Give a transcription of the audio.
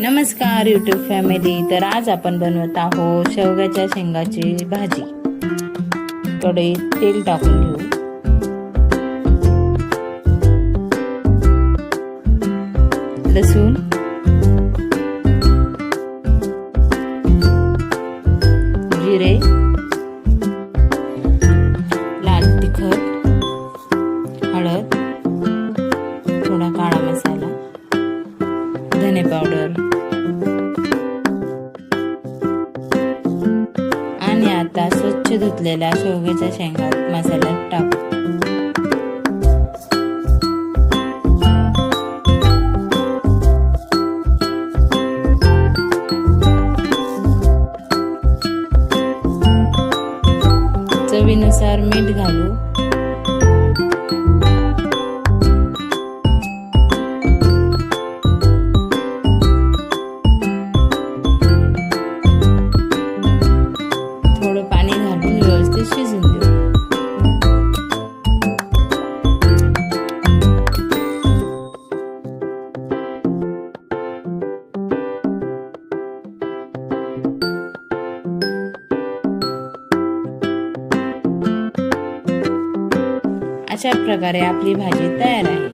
नमस्कार YouTube family. तर आज आपण बनवत आहोत शेवग्याच्या शेंगाची भाजी. कढईत तेल टाकून घेऊ. लसूण, जिरे, लाल तिखट, हळद, थोडा काळा मसाला, धने पावडर आणि आता स्वच्छ धुतलेल्या शेवग्याच्या शेंगा मसाल्यात टाकू. चवीनुसार मीठ घालू. थोडं पाणी घालून व्यवस्थित शिजून देऊ. अशा प्रकारे आपली भाजी तयार आहे.